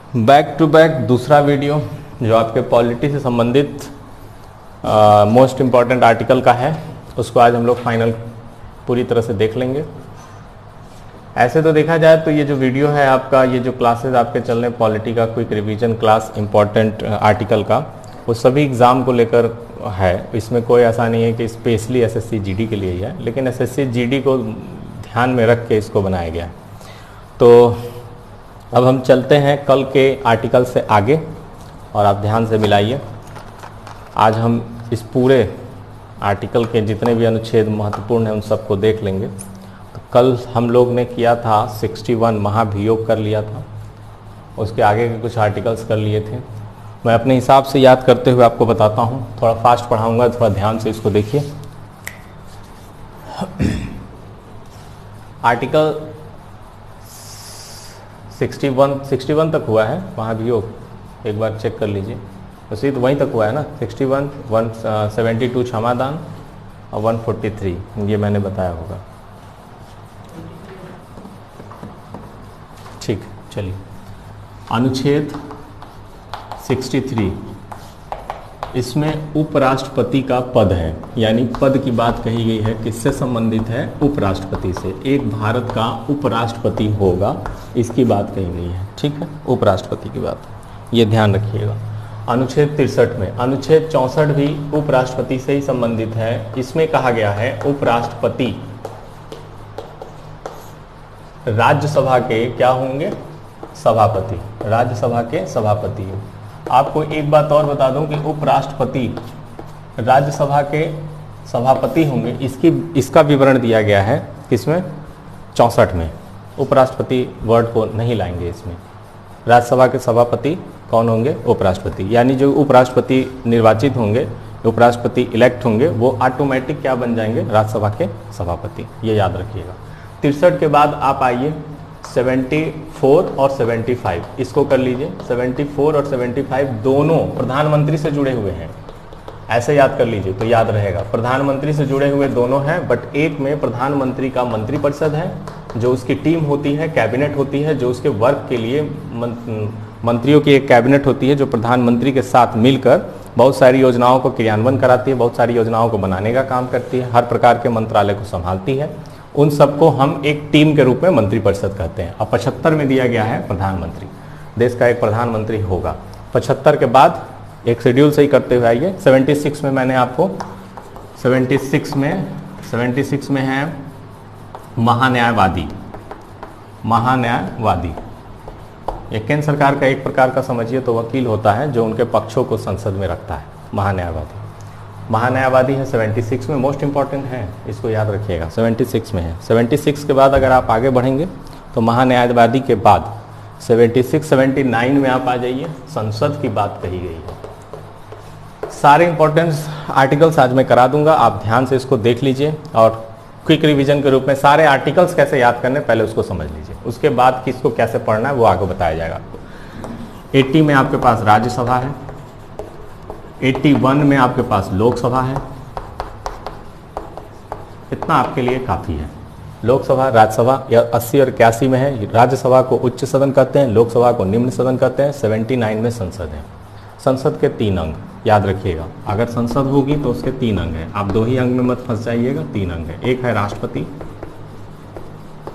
Back to back दूसरा video जो आपके पॉलिटी से संबंधित मोस्ट इम्पॉर्टेंट आर्टिकल का है, उसको आज हम लोग फाइनल पूरी तरह से देख लेंगे। ऐसे तो देखा जाए तो ये जो वीडियो है आपका, ये जो क्लासेस आपके चल रहे हैं पॉलिटी का quick revision class important article का, वो सभी एग्ज़ाम को लेकर है। इसमें कोई ऐसा नहीं है कि स्पेशली एसएससी जीडी के लिए ही है, लेकिन एसएससी जीडी को ध्यान में रख के इसको बनाया गया है। तो अब हम चलते हैं कल के आर्टिकल से आगे और आप ध्यान से मिलाइए। आज हम इस पूरे आर्टिकल के जितने भी अनुच्छेद महत्वपूर्ण हैं उन सबको देख लेंगे। तो कल हम लोग ने किया था 61 महाभियोग कर लिया था, उसके आगे के कुछ आर्टिकल्स कर लिए थे। मैं अपने हिसाब से याद करते हुए आपको बताता हूँ, थोड़ा फास्ट पढ़ाऊँगा, थोड़ा ध्यान से इसको देखिए। आर्टिकल 61 तक हुआ है महाभियोग, एक बार चेक कर लीजिए। उसी तो वहीं तक हुआ है ना, 61, 172 क्षमादान और 143, ये मैंने बताया होगा। ठीक, चलिए। अनुच्छेद 63, इसमें उपराष्ट्रपति का पद है, यानी पद की बात कही गई है, किससे संबंधित है? उपराष्ट्रपति से। एक भारत का उपराष्ट्रपति होगा, इसकी बात कही गई है। ठीक है, उपराष्ट्रपति की बात, ये ध्यान रखिएगा। अनुच्छेद 63 में, अनुच्छेद 64 भी उपराष्ट्रपति से ही संबंधित है। इसमें कहा गया है उपराष्ट्रपति राज्यसभा के क्या होंगे? सभापति, राज्यसभा के सभापति। आपको एक बात और बता दूं कि उपराष्ट्रपति राज्यसभा के सभापति होंगे, इसका विवरण दिया गया है किसमें? 64 में। उपराष्ट्रपति वर्ड को नहीं लाएंगे इसमें। राज्यसभा के सभापति कौन होंगे? उपराष्ट्रपति। यानी जो उपराष्ट्रपति निर्वाचित होंगे, उपराष्ट्रपति इलेक्ट होंगे, वो ऑटोमेटिक क्या बन जाएंगे? राज्यसभा के सभापति। ये याद रखिएगा। 63 के बाद आप आइए 74 और 75, इसको कर लीजिए। 74 और 75 दोनों प्रधानमंत्री से जुड़े हुए हैं, ऐसे याद कर लीजिए तो याद रहेगा। प्रधानमंत्री से जुड़े हुए दोनों हैं, बट एक में प्रधानमंत्री का मंत्रिपरिषद है, जो उसकी टीम होती है, कैबिनेट होती है, जो उसके वर्क के लिए मंत्रियों की एक कैबिनेट होती है, जो प्रधानमंत्री के साथ मिलकर बहुत सारी योजनाओं को क्रियान्वयन कराती है, बहुत सारी योजनाओं को बनाने का काम करती है, हर प्रकार के मंत्रालय को संभालती है। उन सबको हम एक टीम के रूप में मंत्रिपरिषद कहते हैं। अब 75 में दिया गया है प्रधानमंत्री, देश का एक प्रधानमंत्री होगा। 75 के बाद एक शेड्यूल सही करते हुए आइए। 76 में मैंने आपको 76 में है महान्यायवादी। महान्यायवादी ये केंद्र सरकार का एक प्रकार का समझिए तो वकील होता है, जो उनके पक्षों को संसद में रखता है। महान्यायवादी है 76 में, मोस्ट इंपॉर्टेंट है, इसको याद रखिएगा। 76 में है। 76 के बाद अगर आप आगे बढ़ेंगे तो महान्यायवादी के बाद 79 में आप आ जाइए, संसद की बात कही गई है। सारे इंपॉर्टेंस आर्टिकल्स आज मैं करा दूंगा, आप ध्यान से इसको देख लीजिए और क्विक रिवीजन के रूप में सारे आर्टिकल्स कैसे याद करने पहले उसको समझ लीजिए, उसके बाद किसको कैसे पढ़ना है वो आगे बताया जाएगा आपको। 80 में आपके पास राज्यसभा है, 81 में आपके पास लोकसभा है। इतना आपके लिए काफ़ी है। लोकसभा, राज्यसभा, या 80 और 81 में है। राज्यसभा को उच्च सदन कहते हैं, लोकसभा को निम्न सदन कहते हैं। 79 में संसद है। संसद के 3 अंग याद रखिएगा। अगर संसद होगी तो उसके 3 अंग हैं, आप 2 ही अंग में मत फंस जाइएगा, 3 अंग है। एक है राष्ट्रपति,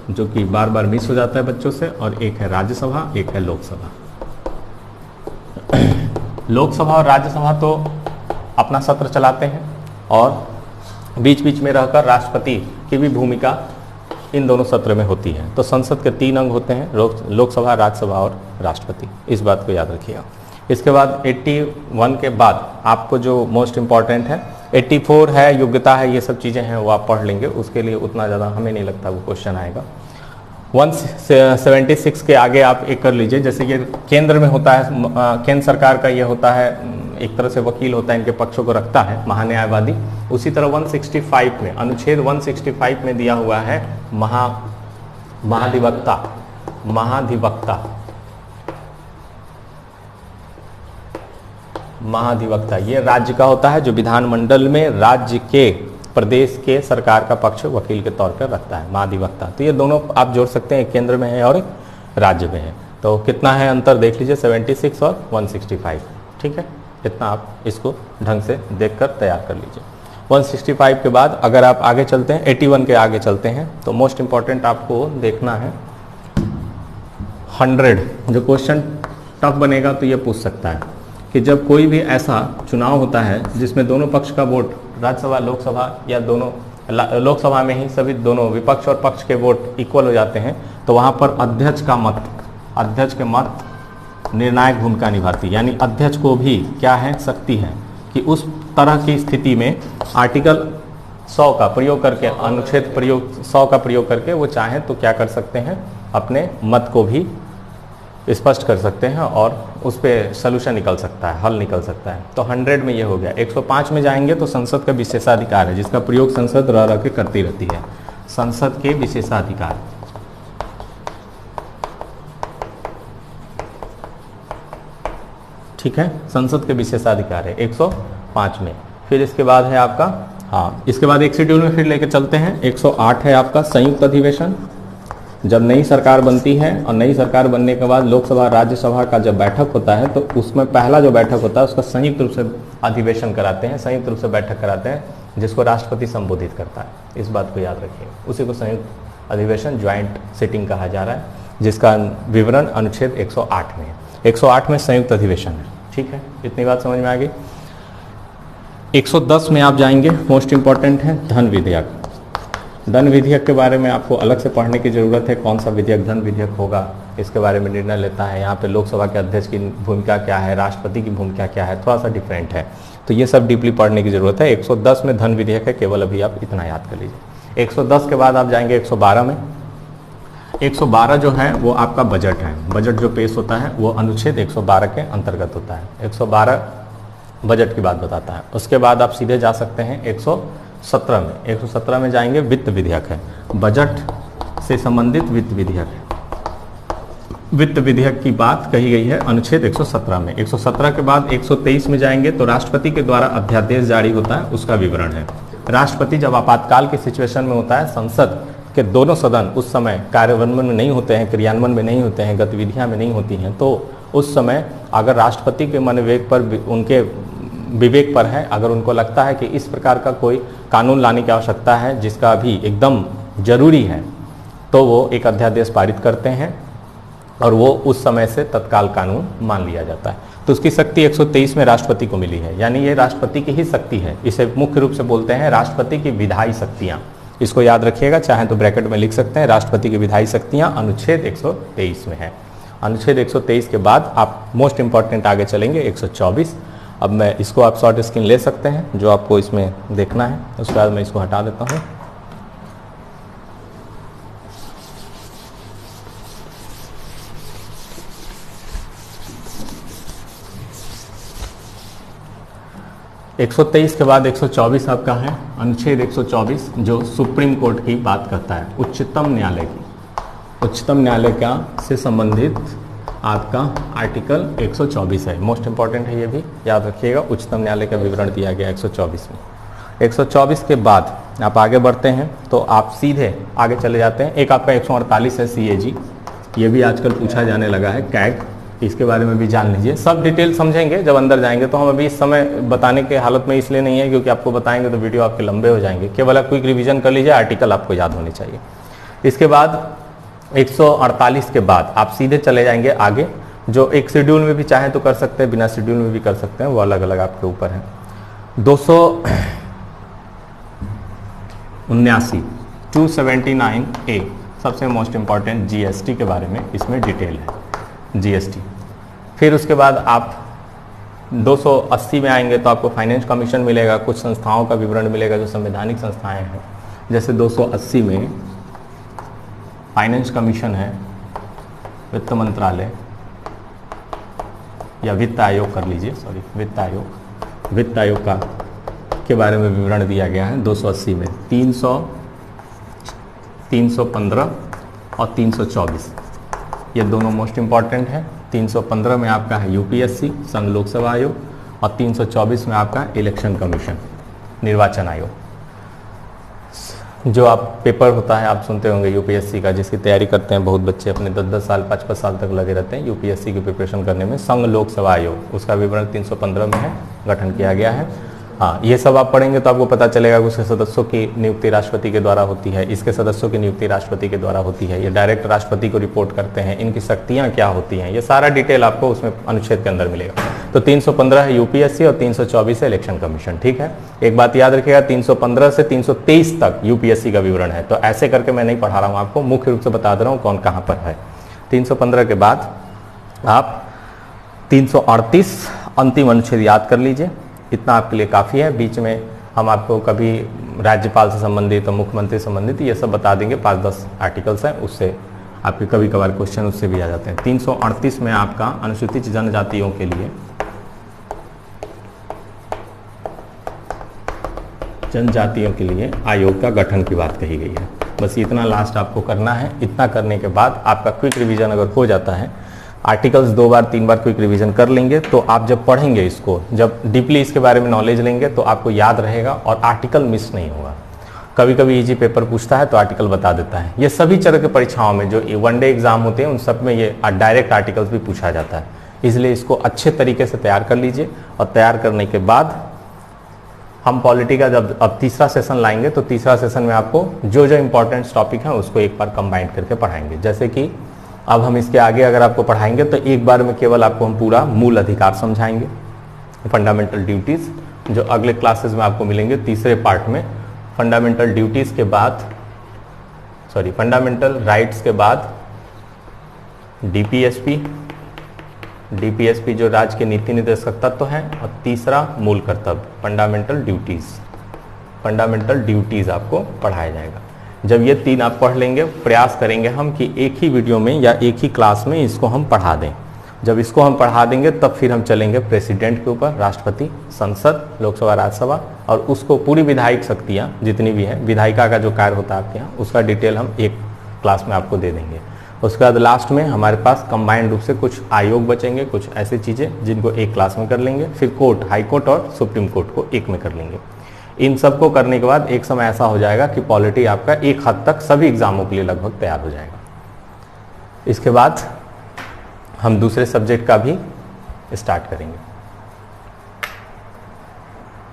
जो कि बार बार मिस हो जाता है बच्चों से, और एक है राज्यसभा, एक है लोकसभा। लोकसभा और राज्यसभा तो अपना सत्र चलाते हैं और बीच बीच में रहकर राष्ट्रपति की भी भूमिका इन दोनों सत्र में होती है। तो संसद के 3 अंग होते हैं, लोकसभा, राज्यसभा और राष्ट्रपति। इस बात को याद रखिएगा। इसके बाद 81 के बाद आपको जो मोस्ट इम्पॉर्टेंट है 84 है, योग्यता है, ये सब चीज़ें हैं, वो आप पढ़ लेंगे। उसके लिए उतना ज़्यादा हमें नहीं लगता वो क्वेश्चन आएगा। 176 के आगे आप एक कर लीजिए। जैसे ये केंद्र में होता है, केंद्र सरकार का ये होता है, एक तरह से वकील होता है, इनके पक्षों को रखता है महान्यायवादी। उसी तरह 165 में, अनुच्छेद 165 में दिया हुआ है महाधिवक्ता। महाधिवक्ता ये राज्य का होता है, जो विधानमंडल में राज्य के, प्रदेश के सरकार का पक्ष वकील के तौर पर रखता है, महाधिवक्ता। तो ये दोनों आप जोड़ सकते हैं, एक केंद्र में है और एक राज्य में है। तो कितना है अंतर देख लीजिए, 76 और 165, ठीक है। इतना आप इसको ढंग से देखकर तैयार कर लीजिए। 165 के बाद अगर आप आगे चलते हैं, 81 के आगे चलते हैं, तो मोस्ट इंपॉर्टेंट आपको देखना है 100। जो क्वेश्चन टफ बनेगा तो ये पूछ सकता है कि जब कोई भी ऐसा चुनाव होता है जिसमें दोनों पक्ष का वोट, राज्यसभा लोकसभा या दोनों, लोकसभा में ही सभी दोनों विपक्ष और पक्ष के वोट इक्वल हो जाते हैं, तो वहाँ पर अध्यक्ष के मत निर्णायक भूमिका निभाती है। यानी अध्यक्ष को भी क्या है, शक्ति है कि उस तरह की स्थिति में आर्टिकल 100 का प्रयोग करके, अनुच्छेद प्रयोग 100 का प्रयोग करके वो चाहें तो क्या कर सकते हैं, अपने मत को भी स्पष्ट कर सकते हैं और उस पर सलूशन निकल सकता है, हल निकल सकता है। तो 100 में ये हो गया। 105 में जाएंगे तो संसद का विशेषाधिकार है, जिसका प्रयोग संसद रह के करती रहती है। संसद के विशेषाधिकार, ठीक है, संसद के विशेषाधिकार है 105 में। फिर इसके बाद है आपका, हाँ, इसके बाद एक शेड्यूल में फिर लेकर चलते हैं। 108 है आपका संयुक्त अधिवेशन। जब नई सरकार बनती है और नई सरकार बनने के बाद लोकसभा राज्यसभा का जब बैठक होता है तो उसमें पहला जो बैठक होता है उसका संयुक्त रूप से अधिवेशन कराते हैं, संयुक्त रूप से बैठक कराते हैं, जिसको राष्ट्रपति संबोधित करता है। इस बात को याद रखिए, उसी को संयुक्त अधिवेशन, ज्वाइंट सिटिंग कहा जा रहा है, जिसका विवरण अनुच्छेद 108 में है। 108 में संयुक्त अधिवेशन है, ठीक है। इतनी बात समझ में आ गई। 110 में आप जाएंगे, मोस्ट इंपॉर्टेंट है धन विधेयक। धन विधेयक के बारे में आपको अलग से पढ़ने की जरूरत है। कौन सा विधेयक धन विधेयक होगा, इसके बारे में निर्णय लेता है। यहाँ पे लोकसभा के अध्यक्ष की भूमिका क्या है, राष्ट्रपति की भूमिका क्या है, थोड़ा सा डिफरेंट है, तो ये सब डीपली पढ़ने की जरूरत है। 110 में धन विधेयक है, केवल अभी आप इतना याद कर लीजिए। 110 के बाद आप जाएंगे 112 में। 112 जो है वो आपका बजट है। बजट जो पेश होता है वो अनुच्छेद 112 के अंतर्गत होता है। 112 बजट की बात बताता है। उसके बाद आप सीधे जा सकते हैं 117 में। 117 में जाएंगे, वित्त विधेयक है, बजट से संबंधित वित्त विधेयक है। वित्त विधेयक की बात कही गई है अनुच्छेद 117 में। 117 के बाद 123 में जाएंगे तो राष्ट्रपति के द्वारा अध्यादेश जारी होता है, उसका विवरण है। राष्ट्रपति जब आपातकाल की सिचुएशन में होता है, संसद के दोनों सदन उस समय कार्यान्वयन में नहीं होते हैं, क्रियान्वयन में नहीं होते हैं, गतिविधियां में नहीं होती हैं, तो उस समय अगर राष्ट्रपति के मनोवेग पर, उनके विवेक पर है, अगर उनको लगता है कि इस प्रकार का कोई कानून लाने की आवश्यकता है जिसका अभी एकदम जरूरी है, तो वो एक अध्यादेश पारित करते हैं और वो उस समय से तत्काल कानून मान लिया जाता है। तो उसकी शक्ति 123 में राष्ट्रपति को मिली है, यानी ये राष्ट्रपति की ही शक्ति है। इसे मुख्य रूप से बोलते हैं राष्ट्रपति की विधायी शक्तियाँ। इसको याद रखिएगा, चाहे तो ब्रैकेट में लिख सकते हैं, राष्ट्रपति की विधायी शक्तियाँ अनुच्छेद 123 में है। अनुच्छेद 123 के बाद आप मोस्ट इंपॉर्टेंट आगे चलेंगे 124। अब मैं इसको आप शॉर्ट स्क्रीन ले सकते हैं जो आपको इसमें देखना है, उसके बाद मैं इसको हटा देता हूँ। एक 123 के बाद 124 आपका है अनुच्छेद 124, जो सुप्रीम कोर्ट की बात करता है, उच्चतम न्यायालय की। उच्चतम न्यायालय का से संबंधित आपका आर्टिकल 124 है। मोस्ट इंपॉर्टेंट है, ये भी याद रखिएगा। उच्चतम न्यायालय का विवरण दिया गया 124 में। 124 के बाद आप आगे बढ़ते हैं तो आप सीधे आगे चले जाते हैं। एक आपका 148 है CAG, ये भी आजकल पूछा जाने लगा है, कैग, इसके बारे में भी जान लीजिए। सब डिटेल समझेंगे जब अंदर जाएंगे, तो हम अभी इस समय बताने के हालत में इसलिए नहीं है क्योंकि आपको बताएंगे तो वीडियो आपके लंबे हो जाएंगे। केवल आप क्विक रिवीजन कर लीजिए, आर्टिकल आपको याद होने चाहिए। इसके बाद 148 के बाद आप सीधे चले जाएंगे आगे, जो एक शेड्यूल में भी चाहे तो कर सकते हैं, बिना शेड्यूल में भी कर सकते हैं, वो अलग अलग आपके ऊपर है। 279A सबसे मोस्ट इंपॉर्टेंट GST के बारे में इसमें डिटेल है, GST। फिर उसके बाद आप 280 में आएंगे तो आपको फाइनेंस कमीशन मिलेगा, कुछ संस्थाओं का विवरण मिलेगा जो संवैधानिक संस्थाएं हैं। जैसे 280 में फाइनेंस कमीशन है, वित्त मंत्रालय या वित्त आयोग कर लीजिए, सॉरी वित्त आयोग का के बारे में विवरण दिया गया है 280 में। 300, 315 और 324 ये दोनों मोस्ट इंपॉर्टेंट है। 315 में आपका है UPSC संघ लोकसेवा आयोग और 324 में आपका इलेक्शन कमीशन निर्वाचन आयोग। जो आप पेपर होता है आप सुनते होंगे यूपीएससी का, जिसकी तैयारी करते हैं बहुत बच्चे, अपने 10-10 साल 5-5 साल तक लगे रहते हैं यूपीएससी की प्रिपरेशन करने में। संघ लोक सेवा आयोग, उसका विवरण 315 में है, गठन किया गया है। हाँ, ये सब आप पढ़ेंगे तो आपको पता चलेगा कि उसके सदस्यों की नियुक्ति राष्ट्रपति के द्वारा होती है, इसके सदस्यों की नियुक्ति राष्ट्रपति के द्वारा होती है, ये डायरेक्ट राष्ट्रपति को रिपोर्ट करते हैं, इनकी शक्तियाँ क्या होती हैं, ये सारा डिटेल आपको उसमें अनुच्छेद के अंदर मिलेगा। तो 315 है यूपीएससी और 324 है इलेक्शन कमीशन। ठीक है, एक बात याद रखिएगा, 315 से 323 तक यूपीएससी का विवरण है। तो ऐसे करके मैं नहीं पढ़ा रहा हूँ आपको, मुख्य रूप से बता दे रहा हूँ कौन कहाँ पर है। 315 के बाद आप 338 अंतिम अनुच्छेद याद कर लीजिए, इतना आपके लिए काफ़ी है। बीच में हम आपको कभी राज्यपाल से संबंधित और मुख्यमंत्री से संबंधित ये सब बता देंगे, 5-10 आर्टिकल्स हैं, उससे आपके कभी कभार क्वेश्चन उससे भी आ जाते हैं। 338 में आपका अनुसूचित जनजातियों के लिए, जनजातियों के लिए आयोग का गठन की बात कही गई है। बस इतना लास्ट आपको करना है। इतना करने के बाद आपका क्विक रिवीजन अगर हो जाता है, आर्टिकल्स 2 बार 3 बार क्विक रिवीजन कर लेंगे, तो आप जब पढ़ेंगे इसको, जब डीपली इसके बारे में नॉलेज लेंगे तो आपको याद रहेगा और आर्टिकल मिस नहीं होगा। कभी कभी इजी पेपर पूछता है तो आर्टिकल बता देता है। ये सभी तरह के परीक्षाओं में जो वनडे एग्जाम होते हैं उन सब में ये डायरेक्ट आर्टिकल्स भी पूछा जाता है। इसलिए इसको अच्छे तरीके से तैयार कर लीजिए, और तैयार करने के बाद हम पॉलिटी का जब अब तीसरा सेशन लाएंगे तो तीसरा सेशन में आपको जो जो इंपॉर्टेंट टॉपिक हैं उसको एक बार कंबाइन करके पढ़ाएंगे। जैसे कि अब हम इसके आगे अगर आपको पढ़ाएंगे तो एक बार में केवल आपको हम पूरा मूल अधिकार समझाएंगे, फंडामेंटल ड्यूटीज, जो अगले क्लासेस में आपको मिलेंगे तीसरे पार्ट में। फंडामेंटल ड्यूटीज के बाद फंडामेंटल राइट्स के बाद डीपीएसपी जो राज्य के नीति निर्देशक तत्व हैं, और तीसरा मूल कर्तव्य फंडामेंटल ड्यूटीज आपको पढ़ाया जाएगा। जब ये 3 आप पढ़ लेंगे, प्रयास करेंगे हम कि एक ही वीडियो में या एक ही क्लास में इसको हम पढ़ा दें। जब इसको हम पढ़ा देंगे तब फिर हम चलेंगे प्रेसिडेंट के ऊपर, राष्ट्रपति, संसद, लोकसभा, राज्यसभा, और उसको पूरी विधायिक शक्तियाँ जितनी भी हैं, विधायिका का जो कार्य होता है आपके यहाँ, उसका डिटेल हम एक क्लास में आपको दे देंगे। उसके बाद लास्ट में हमारे पास कंबाइंड रूप से कुछ आयोग बचेंगे, कुछ ऐसी चीज़ें जिनको एक क्लास में कर लेंगे। फिर कोर्ट, हाई कोर्ट और सुप्रीम कोर्ट को एक में कर लेंगे। इन सब को करने के बाद एक समय ऐसा हो जाएगा कि पॉलिटी आपका एक हद तक सभी एग्जामों के लिए लगभग तैयार हो जाएगा। इसके बाद हम दूसरे सब्जेक्ट का भी स्टार्ट करेंगे।